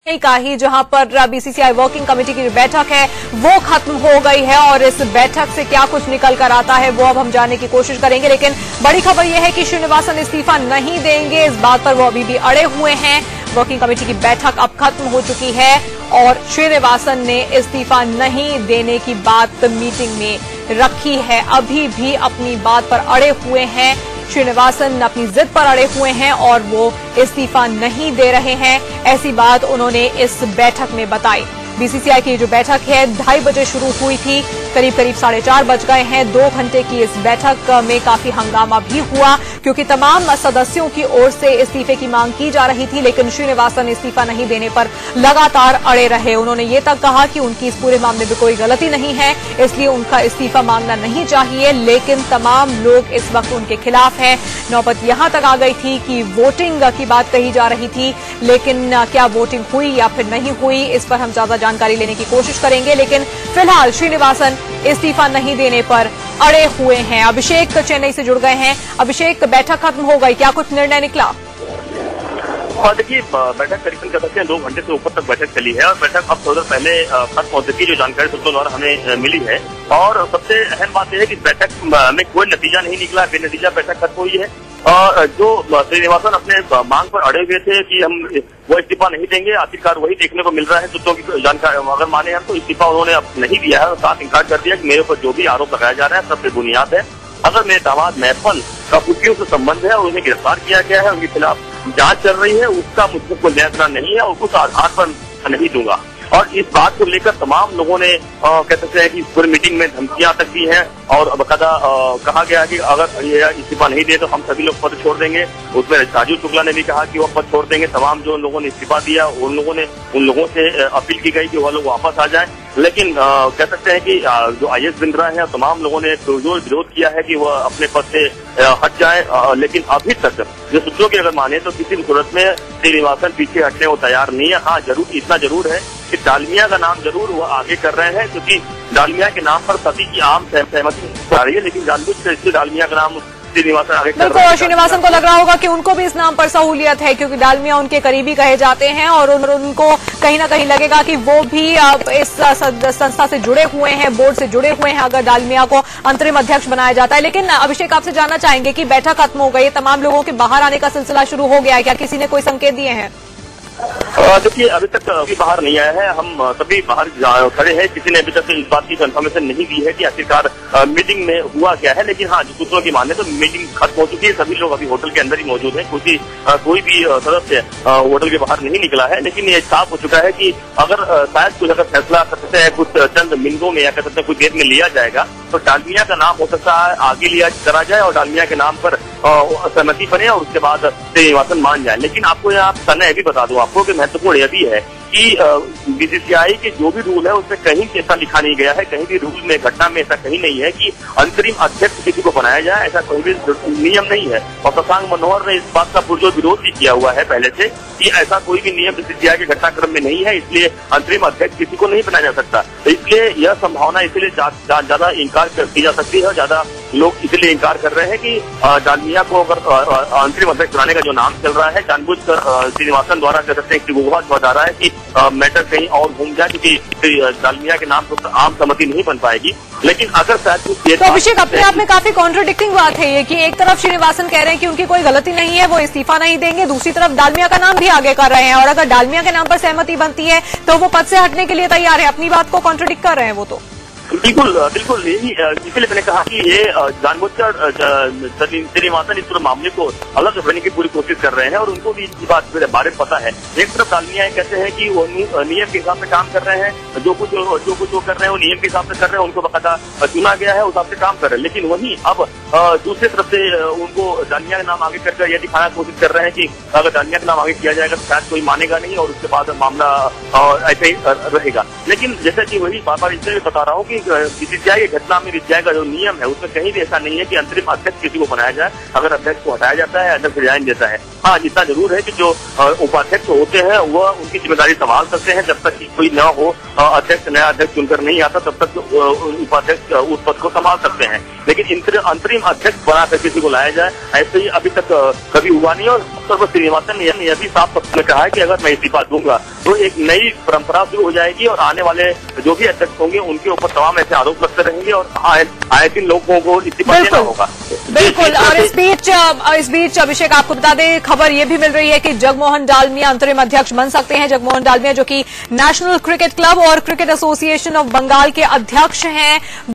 का ही जहां पर बीसीसीआई वर्किंग कमेटी की बैठक है वो खत्म हो गई है और इस बैठक से क्या कुछ निकल कर आता है वो अब हम जानने की कोशिश करेंगे। लेकिन बड़ी खबर यह है कि श्रीनिवासन इस्तीफा नहीं देंगे, इस बात पर वो अभी भी अड़े हुए हैं। वर्किंग कमेटी की बैठक अब खत्म हो चुकी है और श्रीनिवासन ने इस्तीफा नहीं देने की बात मीटिंग में रखी है, अभी भी अपनी बात पर अड़े हुए हैं। श्रीनिवासन अपनी जिद पर अड़े हुए हैं और वो इस्तीफा नहीं दे रहे हैं, ऐसी बात उन्होंने इस बैठक में बताई। बीसीसीआई की जो बैठक है 2:30 बजे शुरू हुई थी, करीब 4:30 बज गए हैं। 2 घंटे की इस बैठक में काफी हंगामा भी हुआ क्योंकि तमाम सदस्यों की ओर से इस्तीफे की मांग की जा रही थी, लेकिन श्रीनिवासन इस्तीफा नहीं देने पर लगातार अड़े रहे। उन्होंने ये तक कहा कि उनकी इस पूरे मामले में कोई गलती नहीं है, इसलिए उनका इस्तीफा मांगना नहीं चाहिए, लेकिन तमाम लोग इस वक्त उनके खिलाफ हैं। नौबत यहां तक आ गई थी कि वोटिंग की बात कही जा रही थी, लेकिन क्या वोटिंग हुई या फिर नहीं हुई, इस पर हम ज्यादा जानकारी लेने की कोशिश करेंगे। लेकिन फिलहाल श्रीनिवासन इस्तीफा नहीं देने पर अड़े हुए हैं। अभिषेक चेन्नई से जुड़ गए हैं। अभिषेक, बैठक खत्म हो गई, क्या कुछ निर्णय निकला? और देखिए, बैठक करीबन कह सकते हैं 2 घंटे से ऊपर तक बैठक चली है और बैठक अब थोड़ा पहले खत्म हो चुकी, जो जानकारी सूत्रों द्वारा हमें मिली है। और सबसे अहम बात यह है कि बैठक में कोई नतीजा नहीं निकला, बेनतीजा बैठक खत्म हुई है। और जो श्रीनिवासन अपने मांग पर अड़े हुए थे कि हम वो इस्तीफा नहीं देंगे, आखिरकार वही देखने को मिल रहा है। सूत्रों की जानकारी अगर माने हम तो इस्तीफा उन्होंने अब नहीं दिया है और साफ इनकार कर दिया कि मेरे ऊपर जो भी आरोप लगाया जा रहा है सब बेबुनियाद है। अगर मेरे दामाद महफल का कुर्सियों से संबंध है और उन्हें गिरफ्तार किया गया है, उनके खिलाफ जांच चल रही है, उसका मुझको कोई नियंत्रण नहीं है और उस आधार पर नहीं दूंगा। और इस बात को लेकर तमाम लोगों ने कह सकते हैं कि पूरी मीटिंग में धमकियां तक दी हैं और बकायदा कहा गया कि अगर ये इस्तीफा नहीं दे तो हम सभी लोग पद छोड़ देंगे। उसमें राजीव शुक्ला ने भी कहा कि वो पद छोड़ देंगे। तमाम जो लोगों ने इस्तीफा दिया उन लोगों से अपील की गई कि वो लोग वापस आ जाएं। लेकिन कह सकते हैं कि जो IAS बिंद्रा है तमाम लोगों ने विरोध किया है कि वह अपने पद से हट जाए। लेकिन अभी तक जो सूत्रों की अगर माने तो किसी भी सूरत में श्रीनिवासन पीछे हटने को तैयार नहीं है। हाँ, जरूर इतना जरूर है कि डालमिया का नाम जरूर वो आगे कर रहे हैं, क्योंकि डालमिया के नाम पर सभी की आम सहमति आ रही है, लेकिन जानबूझ कर इसलिए डालमिया का नाम श्रीनिवासन आगे कर रहे हैं। श्रीनिवासन को लग रहा होगा कि उनको भी इस नाम पर सहूलियत है, क्योंकि डालमिया उनके करीबी कहे जाते हैं और उनको कहीं ना कहीं लगेगा कि वो भी इस संस्था से जुड़े हुए हैं, बोर्ड से जुड़े हुए हैं अगर डालमिया को अंतरिम अध्यक्ष बनाया जाता है। लेकिन अभिषेक, आपसे जानना चाहेंगे कि बैठक खत्म हो गई, तमाम लोगों के बाहर आने का सिलसिला शुरू हो गया है, क्या किसी ने कोई संकेत दिए हैं? देखिए, अभी तक अभी बाहर नहीं आया है, हम सभी बाहर खड़े हैं। किसी ने अभी तक इस बात की कंफर्मेशन नहीं दी है कि आखिरकार मीटिंग में हुआ क्या है। लेकिन हाँ, जो सूत्रों की माने तो मीटिंग खत्म हो चुकी है, सभी लोग अभी होटल के अंदर ही मौजूद हैं, क्योंकि कोई भी सदस्य होटल के बाहर नहीं निकला है। लेकिन ये साफ हो चुका है कि अगर शायद कुछ अगर फैसला कर सकते हैं कुछ चंद मिनटों में या कर सकते हैं कुछ देर में लिया जाएगा तो डालमिया का नाम हो सकता है आगे लिया करा जाए और डालमिया के नाम पर सहमति बने और उसके बाद श्रीनिवासन मान जाए। लेकिन आपको यहाँ समय भी बता दूं आपको कि महत्वपूर्ण यह भी है कि बीसीसीआई के जो भी रूल है उसमें कहीं ऐसा लिखा नहीं गया है, कहीं भी रूल में घटना में ऐसा कहीं नहीं है कि अंतरिम अध्यक्ष किसी को बनाया जाए, ऐसा कोई भी नियम नहीं है। और शशांक मनोहर ने इस बात का पुरजोर विरोध भी किया हुआ है पहले से कि ऐसा कोई भी नियम बीसीसीआई के घटनाक्रम में नहीं है, इसलिए अंतरिम अध्यक्ष किसी को नहीं बनाया जा सकता। तो इसलिए यह संभावना इसलिए ज्यादा इंकार की जा सकती है। ज्यादा लोग इसलिए इंकार कर रहे हैं कि डालमिया को अगर अंतरिम अध्यक्ष बनाने का जो नाम चल रहा है जानबूझकर श्रीनिवासन द्वारा कह सकते हैं कि वो बता रहा है कि मैटर कहीं और घूम जाए, क्योंकि डालमिया के नाम पर आम सहमति नहीं बन पाएगी। लेकिन अगर शायद तो अभिषेक, अपने आप में काफी कॉन्ट्रडिक्टिंग बात है ये कि एक तरफ श्रीनिवासन कह रहे हैं कि उनकी कोई गलती नहीं है, वो इस्तीफा नहीं देंगे, दूसरी तरफ डालमिया का नाम भी आगे कर रहे हैं और अगर डालमिया के नाम पर सहमति बनती है तो वो पद से हटने के लिए तैयार है। अपनी बात को कॉन्ट्रडिक्ट कर रहे हैं वो तो। बिल्कुल यही, इसलिए मैंने कहा कि ये जानबूझकर श्रीनिवासन इस पूरे मामले को अलग करने की पूरी कोशिश कर रहे हैं और उनको भी इस बात के बारे में पता है। एक तरफ डालमिया कहते हैं कि वो नियम के हिसाब से काम कर रहे हैं, जो कुछ वो कर रहे हैं वो नियम के हिसाब से कर रहे हैं, उनको बकायदा चुना गया है उस हिसाब से काम कर रहे हैं। लेकिन वहीं अब दूसरी तरफ से उनको डालमिया का नाम आगे करके यह दिखाने की कोशिश कर रहे हैं कि अगर डालमिया का नाम आगे किया जाएगा तो शायद कोई मानेगा नहीं और उसके बाद मामला ऐसे ही रहेगा। लेकिन जैसा कि वही बार इसलिए बता रहा हूँ कि बीसीसीआई की घटना में बीसीसीआई का जो नियम है उसमें कहीं भी ऐसा नहीं है कि अंतरिम अध्यक्ष किसी को बनाया जाए। अगर अध्यक्ष को हटाया जाता है, अध्यक्ष रिजाइन देता है। हाँ, इतना जरूर है कि जो उपाध्यक्ष होते हैं वह उनकी जिम्मेदारी संभाल सकते हैं जब तक कि कोई न हो, नया अध्यक्ष चुनकर नहीं आता तब तक उपाध्यक्ष उस पद को संभाल सकते हैं। लेकिन अंतरिम अध्यक्ष बनाकर किसी को लाया जाए, ऐसे ही अभी तक कभी हुआ नहीं। और सर्व श्रीनिवासन ने यह भी साफ शब्द में कहा है कि अगर मैं इस्तीफा दूंगा तो एक नई परंपरा शुरू हो जाएगी और आने वाले जो भी अध्यक्ष होंगे उनके ऊपर तमाम ऐसे आरोप लगते रहेंगे और आए दिन लोगों को इस्तीफा देना होगा। बिल्कुल। और इस बीच अभिषेक, आपको बता दें, खबर ये भी मिल रही है कि जगमोहन डालमिया अंतरिम अध्यक्ष बन सकते हैं। जगमोहन डालमिया जो कि नेशनल क्रिकेट क्लब और क्रिकेट एसोसिएशन ऑफ बंगाल के अध्यक्ष हैं।